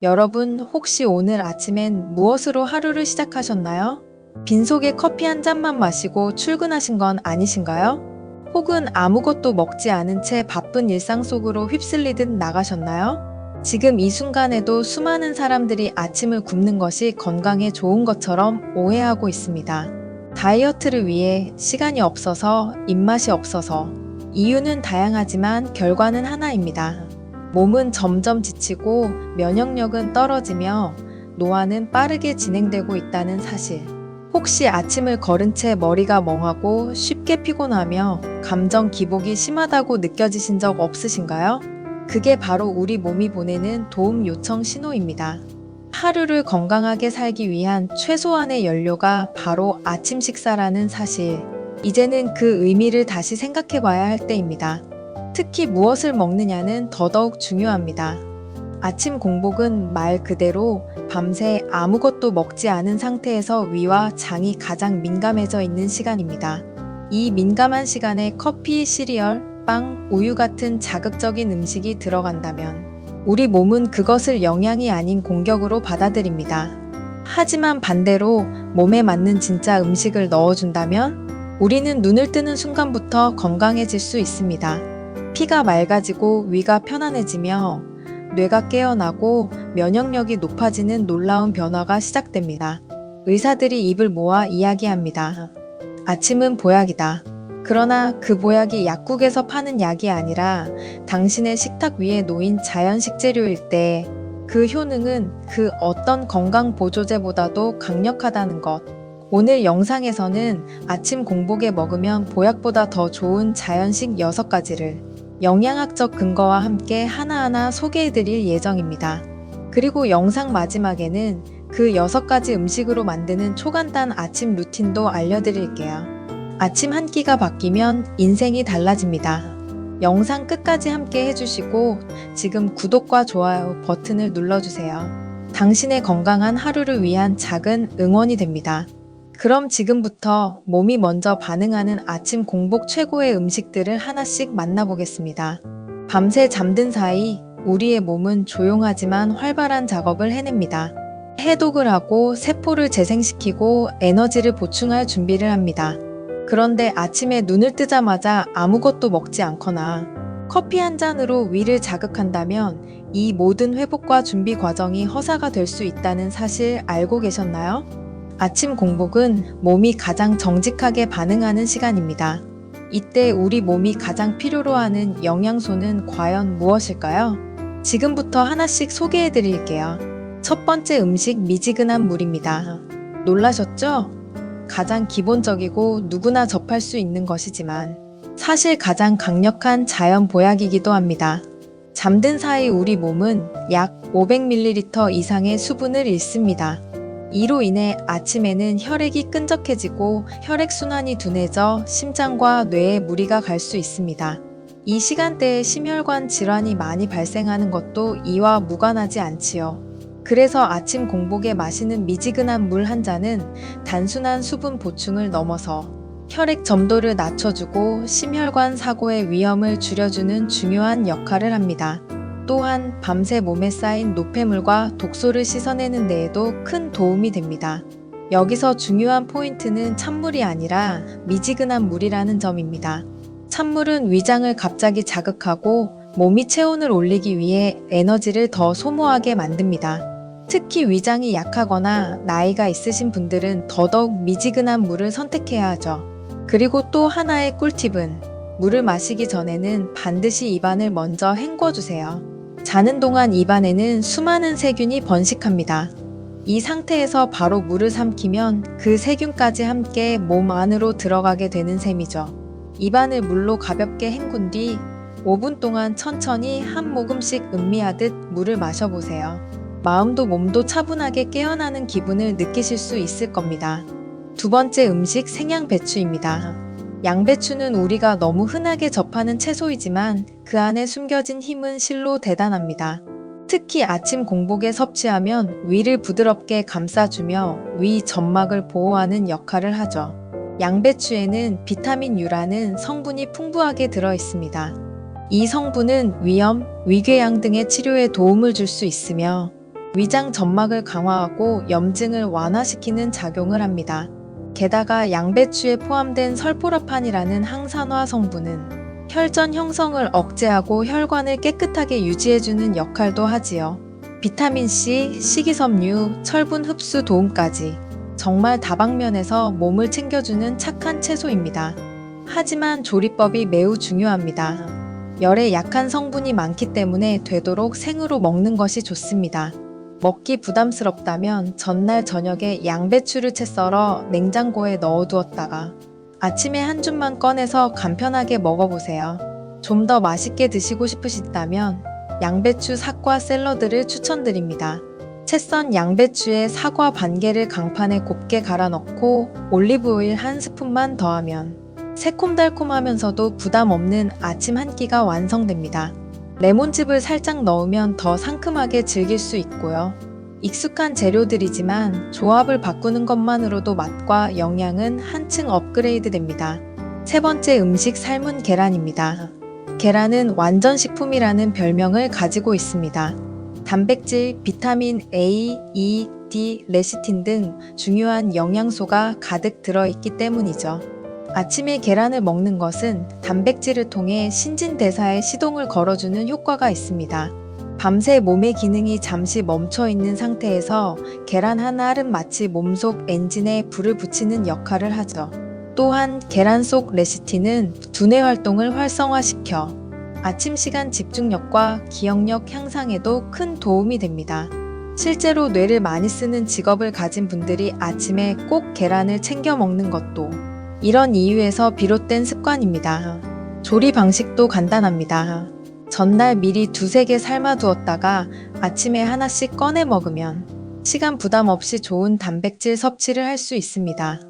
여러분, 혹시 오늘 아침엔 무엇으로 하루를 시작하셨나요? 빈속에 커피 한 잔만 마시고 출근하신 건 아니신가요? 혹은 아무것도 먹지 않은 채 바쁜 일상 속으로 휩쓸리듯 나가셨나요? 지금 이 순간에도 수많은 사람들이 아침을 굶는 것이 건강에 좋은 것처럼 오해하고 있습니다. 다이어트를 위해 시간이 없어서, 입맛이 없어서. 이유는 다양하지만 결과는 하나입니다. 몸은 점점 지치고 면역력은 떨어지며 노화는 빠르게 진행되고 있다는 사실. 혹시 아침을 걸은 채 머리가 멍하고 쉽게 피곤하며 감정 기복이 심하다고 느껴지신 적 없으신가요? 그게 바로 우리 몸이 보내는 도움 요청 신호입니다. 하루를 건강하게 살기 위한 최소한의 연료가 바로 아침 식사라는 사실. 이제는 그 의미를 다시 생각해 봐야 할 때입니다. 특히 무엇을 먹느냐는 더더욱 중요합니다. 아침 공복은 말 그대로 밤새 아무것도 먹지 않은 상태에서 위와 장이 가장 민감해져 있는 시간입니다. 이 민감한 시간에 커피, 시리얼, 빵, 우유 같은 자극적인 음식이 들어간다면 우리 몸은 그것을 영양이 아닌 공격으로 받아들입니다. 하지만 반대로 몸에 맞는 진짜 음식을 넣어준다면 우리는 눈을 뜨는 순간부터 건강해질 수 있습니다. 피가 맑아지고 위가 편안해지며 뇌가 깨어나고 면역력이 높아지는 놀라운 변화가 시작됩니다. 의사들이 입을 모아 이야기합니다. 아침은 보약이다. 그러나 그 보약이 약국에서 파는 약이 아니라 당신의 식탁 위에 놓인 자연 식재료일 때 그 효능은 그 어떤 건강 보조제보다도 강력하다는 것. 오늘 영상에서는 아침 공복에 먹으면 보약보다 더 좋은 자연식 6가지를 영양학적 근거와 함께 하나하나 소개해드릴 예정입니다. 그리고 영상 마지막에는 그 6가지 음식으로 만드는 초간단 아침 루틴도 알려드릴게요. 아침 한 끼가 바뀌면 인생이 달라집니다. 영상 끝까지 함께 해주시고 지금 구독과 좋아요 버튼을 눌러주세요. 당신의 건강한 하루를 위한 작은 응원이 됩니다. 그럼 지금부터 몸이 먼저 반응하는 아침 공복 최고의 음식들을 하나씩 만나보겠습니다. 밤새 잠든 사이 우리의 몸은 조용하지만 활발한 작업을 해냅니다. 해독을 하고 세포를 재생시키고 에너지를 보충할 준비를 합니다. 그런데 아침에 눈을 뜨자마자 아무것도 먹지 않거나 커피 한 잔으로 위를 자극한다면 이 모든 회복과 준비 과정이 허사가 될 수 있다는 사실 알고 계셨나요? 아침 공복은 몸이 가장 정직하게 반응하는 시간입니다. 이때 우리 몸이 가장 필요로 하는 영양소는 과연 무엇일까요? 지금부터 하나씩 소개해 드릴게요. 첫 번째 음식 미지근한 물입니다. 놀라셨죠? 가장 기본적이고 누구나 접할 수 있는 것이지만 사실 가장 강력한 자연 보약이기도 합니다. 잠든 사이 우리 몸은 약 500ml 이상의 수분을 잃습니다. 이로 인해 아침에는 혈액이 끈적해지고 혈액순환이 둔해져 심장과 뇌에 무리가 갈 수 있습니다. 이 시간대에 심혈관 질환이 많이 발생하는 것도 이와 무관하지 않지요. 그래서 아침 공복에 마시는 미지근한 물 한 잔은 단순한 수분 보충을 넘어서 혈액 점도를 낮춰주고 심혈관 사고의 위험을 줄여주는 중요한 역할을 합니다. 또한 밤새 몸에 쌓인 노폐물과 독소를 씻어내는 데에도 큰 도움이 됩니다. 여기서 중요한 포인트는 찬물이 아니라 미지근한 물이라는 점입니다. 찬물은 위장을 갑자기 자극하고 몸이 체온을 올리기 위해 에너지를 더 소모하게 만듭니다. 특히 위장이 약하거나 나이가 있으신 분들은 더더욱 미지근한 물을 선택해야 하죠. 그리고 또 하나의 꿀팁은 물을 마시기 전에는 반드시 입안을 먼저 헹궈주세요. 자는 동안 입안에는 수많은 세균이 번식합니다. 이 상태에서 바로 물을 삼키면 그 세균까지 함께 몸 안으로 들어가게 되는 셈이죠. 입안을 물로 가볍게 헹군 뒤 5분 동안 천천히 한 모금씩 음미하듯 물을 마셔보세요. 마음도 몸도 차분하게 깨어나는 기분을 느끼실 수 있을 겁니다. 두 번째 음식 생양배추입니다. 양배추는 우리가 너무 흔하게 접하는 채소이지만 그 안에 숨겨진 힘은 실로 대단합니다. 특히 아침 공복에 섭취하면 위를 부드럽게 감싸주며 위 점막을 보호하는 역할을 하죠. 양배추에는 비타민 U라는 성분이 풍부하게 들어 있습니다. 이 성분은 위염, 위궤양 등의 치료에 도움을 줄 수 있으며 위장 점막을 강화하고 염증을 완화시키는 작용을 합니다. 게다가 양배추에 포함된 설포라판이라는 항산화 성분은 혈전 형성을 억제하고 혈관을 깨끗하게 유지해주는 역할도 하지요. 비타민C, 식이섬유, 철분 흡수 도움까지 정말 다방면에서 몸을 챙겨주는 착한 채소입니다. 하지만 조리법이 매우 중요합니다. 열에 약한 성분이 많기 때문에 되도록 생으로 먹는 것이 좋습니다. 먹기 부담스럽다면 전날 저녁에 양배추를 채 썰어 냉장고에 넣어두었다가 아침에 한 줌만 꺼내서 간편하게 먹어보세요. 좀 더 맛있게 드시고 싶으시다면 양배추 사과 샐러드를 추천드립니다. 채 썬 양배추에 사과 반 개를 강판에 곱게 갈아 넣고 올리브오일 한 스푼만 더하면 새콤달콤하면서도 부담 없는 아침 한 끼가 완성됩니다. 레몬즙을 살짝 넣으면 더 상큼하게 즐길 수 있고요. 익숙한 재료들이지만 조합을 바꾸는 것만으로도 맛과 영양은 한층 업그레이드 됩니다. 세 번째 음식 삶은 계란입니다. 계란은 완전식품이라는 별명을 가지고 있습니다. 단백질, 비타민 A, E, D, 레시틴 등 중요한 영양소가 가득 들어있기 때문이죠. 아침에 계란을 먹는 것은 단백질을 통해 신진대사에 시동을 걸어주는 효과가 있습니다. 밤새 몸의 기능이 잠시 멈춰 있는 상태에서 계란 한 알은 마치 몸속 엔진에 불을 붙이는 역할을 하죠. 또한 계란 속 레시틴은 두뇌 활동을 활성화시켜 아침 시간 집중력과 기억력 향상에도 큰 도움이 됩니다. 실제로 뇌를 많이 쓰는 직업을 가진 분들이 아침에 꼭 계란을 챙겨 먹는 것도 이런 이유에서 비롯된 습관입니다. 조리 방식도 간단합니다. 전날 미리 두세 개 삶아두었다가 아침에 하나씩 꺼내 먹으면 시간 부담 없이 좋은 단백질 섭취를 할 수 있습니다.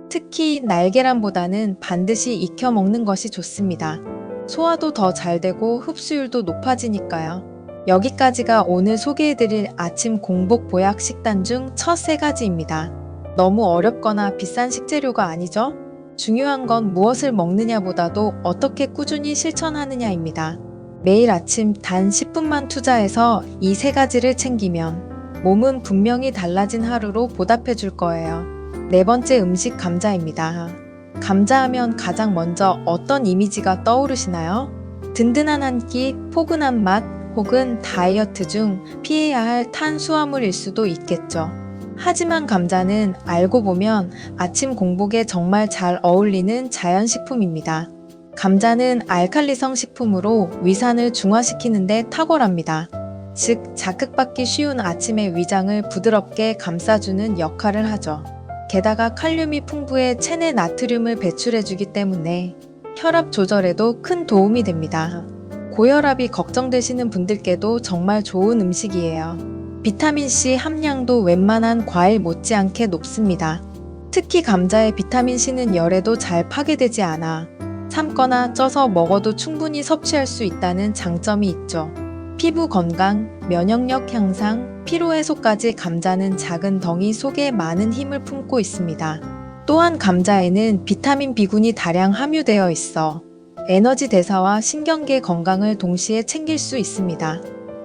특히 날계란보다는 반드시 익혀 먹는 것이 좋습니다. 소화도 더 잘 되고 흡수율도 높아지니까요. 여기까지가 오늘 소개해드릴 아침 공복 보약 식단 중 첫 3가지입니다. 너무 어렵거나 비싼 식재료가 아니죠? 중요한 건 무엇을 먹느냐보다도 어떻게 꾸준히 실천하느냐입니다. 매일 아침 단 10분만 투자해서 이 3가지를 챙기면 몸은 분명히 달라진 하루로 보답해 줄 거예요. 네 번째 음식 감자입니다. 감자하면 가장 먼저 어떤 이미지가 떠오르시나요? 든든한 한 끼, 포근한 맛, 혹은 다이어트 중 피해야 할 탄수화물일 수도 있겠죠. 하지만 감자는 알고 보면 아침 공복에 정말 잘 어울리는 자연식품입니다. 감자는 알칼리성 식품으로 위산을 중화시키는 데 탁월합니다. 즉, 자극받기 쉬운 아침의 위장을 부드럽게 감싸주는 역할을 하죠. 게다가 칼륨이 풍부해 체내 나트륨을 배출해주기 때문에 혈압 조절에도 큰 도움이 됩니다. 고혈압이 걱정되시는 분들께도 정말 좋은 음식이에요. 비타민C 함량도 웬만한 과일 못지않게 높습니다. 특히 감자의 비타민C는 열에도 잘 파괴되지 않아 삶거나 쪄서 먹어도 충분히 섭취할 수 있다는 장점이 있죠. 피부 건강, 면역력 향상, 피로 해소까지 감자는 작은 덩이 속에 많은 힘을 품고 있습니다. 또한 감자에는 비타민 B군이 다량 함유되어 있어 에너지 대사와 신경계 건강을 동시에 챙길 수 있습니다.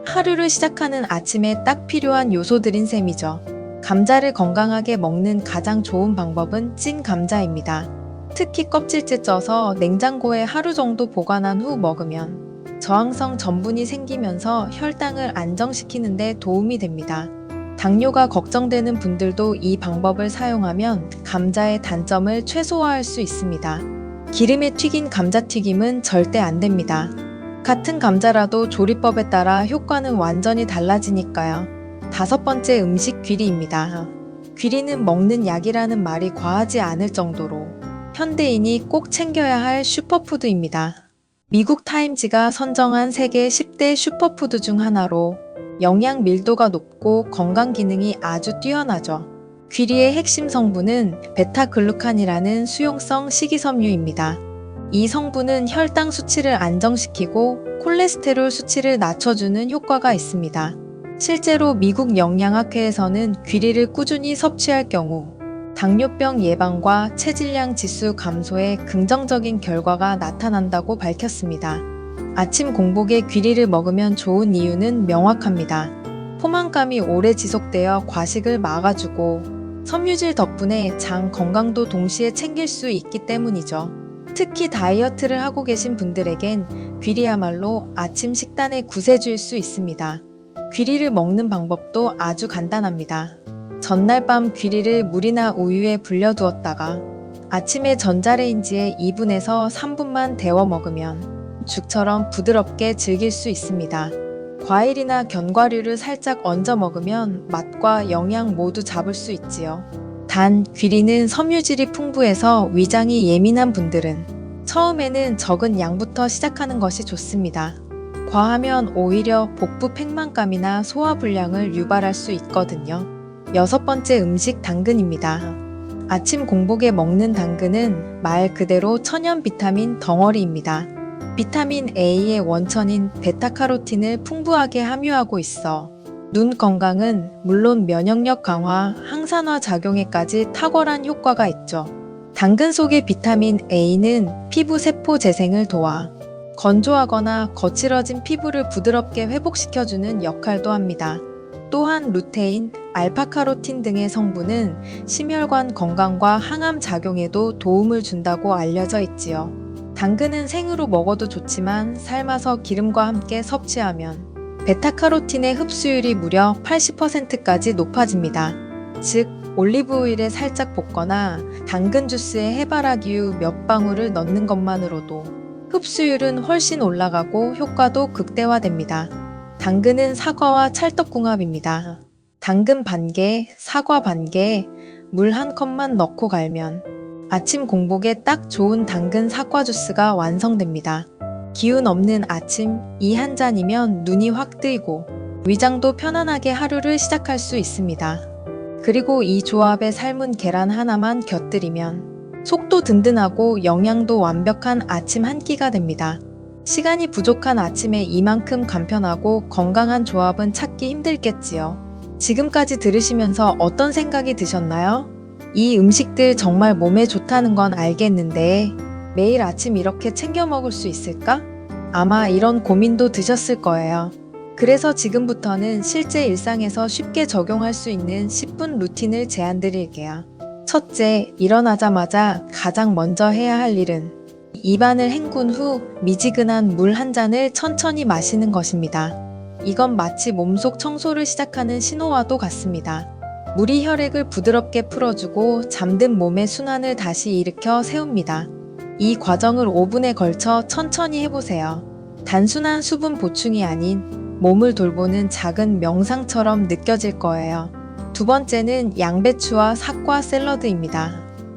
하루를 시작하는 아침에 딱 필요한 요소들인 셈이죠. 감자를 건강하게 먹는 가장 좋은 방법은 찐 감자입니다. 특히 껍질째 쪄서 냉장고에 하루 정도 보관한 후 먹으면 저항성 전분이 생기면서 혈당을 안정시키는 데 도움이 됩니다. 당뇨가 걱정되는 분들도 이 방법을 사용하면 감자의 단점을 최소화할 수 있습니다. 기름에 튀긴 감자튀김은 절대 안 됩니다. 같은 감자라도 조리법에 따라 효과는 완전히 달라지니까요. 5번째 음식 귀리입니다. 귀리는 먹는 약이라는 말이 과하지 않을 정도로 현대인이 꼭 챙겨야 할 슈퍼푸드입니다. 미국 타임지가 선정한 세계 10대 슈퍼푸드 중 하나로 영양 밀도가 높고 건강 기능이 아주 뛰어나죠. 귀리의 핵심 성분은 베타글루칸이라는 수용성 식이섬유입니다. 이 성분은 혈당 수치를 안정시키고 콜레스테롤 수치를 낮춰주는 효과가 있습니다. 실제로 미국 영양학회에서는 귀리를 꾸준히 섭취할 경우 당뇨병 예방과 체질량 지수 감소에 긍정적인 결과가 나타난다고 밝혔습니다. 아침 공복에 귀리를 먹으면 좋은 이유는 명확합니다. 포만감이 오래 지속되어 과식을 막아주고 섬유질 덕분에 장 건강도 동시에 챙길 수 있기 때문이죠. 특히 다이어트를 하고 계신 분들에겐 귀리야말로 아침 식단의 구세주일 수 있습니다. 귀리를 먹는 방법도 아주 간단합니다. 전날 밤 귀리를 물이나 우유에 불려두었다가 아침에 전자레인지에 2분에서 3분만 데워 먹으면 죽처럼 부드럽게 즐길 수 있습니다. 과일이나 견과류를 살짝 얹어 먹으면 맛과 영양 모두 잡을 수 있지요. 단, 귀리는 섬유질이 풍부해서 위장이 예민한 분들은 처음에는 적은 양부터 시작하는 것이 좋습니다. 과하면 오히려 복부 팽만감이나 소화불량을 유발할 수 있거든요. 6번째 음식 당근입니다. 아침 공복에 먹는 당근은 말 그대로 천연 비타민 덩어리입니다. 비타민 A의 원천인 베타카로틴을 풍부하게 함유하고 있어 눈 건강은 물론 면역력 강화, 항산화 작용에까지 탁월한 효과가 있죠. 당근 속의 비타민 A는 피부 세포 재생을 도와 건조하거나 거칠어진 피부를 부드럽게 회복시켜주는 역할도 합니다. 또한 루테인, 알파카로틴 등의 성분은 심혈관 건강과 항암 작용에도 도움을 준다고 알려져 있지요. 당근은 생으로 먹어도 좋지만 삶아서 기름과 함께 섭취하면 베타카로틴의 흡수율이 무려 80%까지 높아집니다. 즉, 올리브오일에 살짝 볶거나 당근 주스에 해바라기유 몇 방울을 넣는 것만으로도 흡수율은 훨씬 올라가고 효과도 극대화됩니다. 당근은 사과와 찰떡궁합입니다. 당근 반개, 사과 반개, 물 한 컵만 넣고 갈면 아침 공복에 딱 좋은 당근 사과 주스가 완성됩니다. 기운 없는 아침 이 한 잔이면 눈이 확 뜨이고 위장도 편안하게 하루를 시작할 수 있습니다. 그리고 이 조합에 삶은 계란 하나만 곁들이면 속도 든든하고 영양도 완벽한 아침 한 끼가 됩니다. 시간이 부족한 아침에 이만큼 간편하고 건강한 조합은 찾기 힘들겠지요. 지금까지 들으시면서 어떤 생각이 드셨나요? 이 음식들 정말 몸에 좋다는 건 알겠는데 매일 아침 이렇게 챙겨 먹을 수 있을까? 아마 이런 고민도 드셨을 거예요. 그래서 지금부터는 실제 일상에서 쉽게 적용할 수 있는 10분 루틴을 제안 드릴게요. 첫째, 일어나자마자 가장 먼저 해야 할 일은 입안을 헹군 후 미지근한 물 한 잔을 천천히 마시는 것입니다. 이건 마치 몸속 청소를 시작하는 신호와도 같습니다. 물이 혈액을 부드럽게 풀어주고 잠든 몸의 순환을 다시 일으켜 세웁니다. 이 과정을 5분에 걸쳐 천천히 해보세요. 단순한 수분 보충이 아닌 몸을 돌보는 작은 명상처럼 느껴질 거예요. 두 번째는 양배추와 사과 샐러드입니다.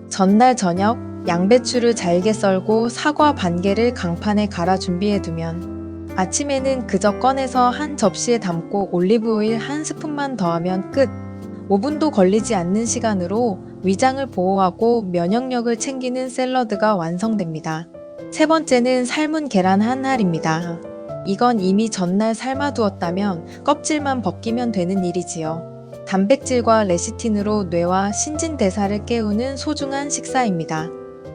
전날 저녁 양배추를 잘게 썰고 사과 반 개를 강판에 갈아 준비해두면 아침에는 그저 꺼내서 한 접시에 담고 올리브오일 한 스푼만 더하면 끝! 5분도 걸리지 않는 시간으로 위장을 보호하고 면역력을 챙기는 샐러드가 완성됩니다. 세 번째는 삶은 계란 한 알입니다. 이건 이미 전날 삶아두었다면 껍질만 벗기면 되는 일이지요. 단백질과 레시틴으로 뇌와 신진대사를 깨우는 소중한 식사입니다.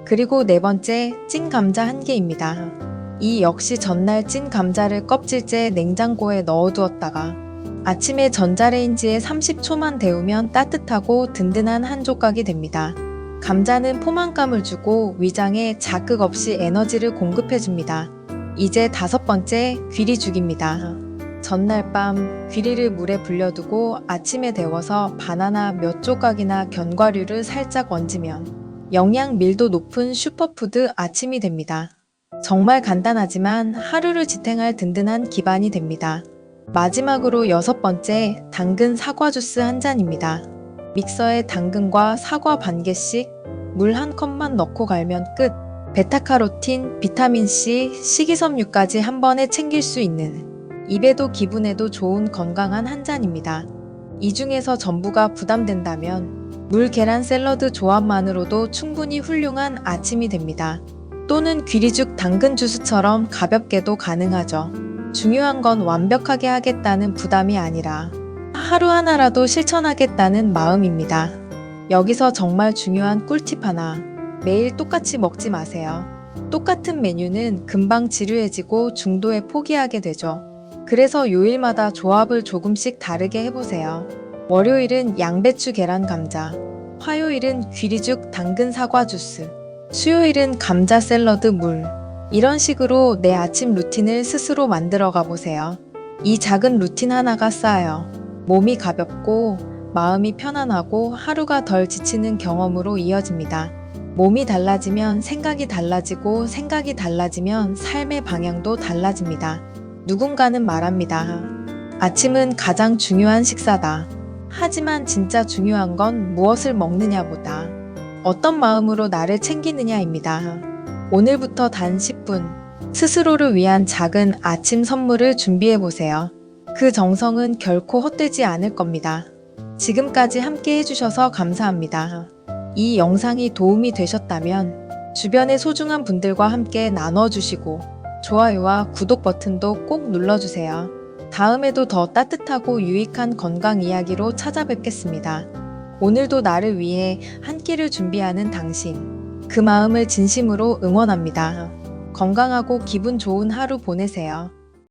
그리고 네 번째, 찐 감자 한 개입니다. 이 역시 전날 찐 감자를 껍질째 냉장고에 넣어두었다가 아침에 전자레인지에 30초만 데우면 따뜻하고 든든한 한 조각이 됩니다. 감자는 포만감을 주고 위장에 자극 없이 에너지를 공급해줍니다. 이제 다섯 번째, 귀리죽입니다. 전날 밤 귀리를 물에 불려두고 아침에 데워서 바나나 몇 조각이나 견과류를 살짝 얹으면 영양 밀도 높은 슈퍼푸드 아침이 됩니다. 정말 간단하지만 하루를 지탱할 든든한 기반이 됩니다. 마지막으로 여섯 번째, 당근 사과 주스 한 잔입니다. 믹서에 당근과 사과 반 개씩 물 한 컵만 넣고 갈면 끝! 베타카로틴, 비타민C, 식이섬유까지 한 번에 챙길 수 있는 입에도 기분에도 좋은 건강한 한 잔입니다. 이 중에서 전부가 부담된다면 물 계란 샐러드 조합만으로도 충분히 훌륭한 아침이 됩니다. 또는 귀리죽 당근 주스처럼 가볍게도 가능하죠. 중요한 건 완벽하게 하겠다는 부담이 아니라 하루 하나라도 실천하겠다는 마음입니다. 여기서 정말 중요한 꿀팁 하나. 매일 똑같이 먹지 마세요. 똑같은 메뉴는 금방 지루해지고 중도에 포기하게 되죠. 그래서 요일마다 조합을 조금씩 다르게 해보세요. 월요일은 양배추 계란 감자, 화요일은 귀리죽 당근 사과 주스, 수요일은 감자 샐러드 물. 이런 식으로 내 아침 루틴을 스스로 만들어 가보세요. 이 작은 루틴 하나가 쌓여 몸이 가볍고 마음이 편안하고 하루가 덜 지치는 경험으로 이어집니다. 몸이 달라지면 생각이 달라지고 생각이 달라지면 삶의 방향도 달라집니다. 누군가는 말합니다. 아침은 가장 중요한 식사다. 하지만 진짜 중요한 건 무엇을 먹느냐보다 어떤 마음으로 나를 챙기느냐입니다. 오늘부터 단 10분 스스로를 위한 작은 아침 선물을 준비해 보세요. 그 정성은 결코 헛되지 않을 겁니다. 지금까지 함께 해주셔서 감사합니다. 이 영상이 도움이 되셨다면 주변의 소중한 분들과 함께 나눠주시고 좋아요와 구독 버튼도 꼭 눌러주세요. 다음에도 더 따뜻하고 유익한 건강 이야기로 찾아뵙겠습니다. 오늘도 나를 위해 한 끼를 준비하는 당신, 그 마음을 진심으로 응원합니다. 건강하고 기분 좋은 하루 보내세요.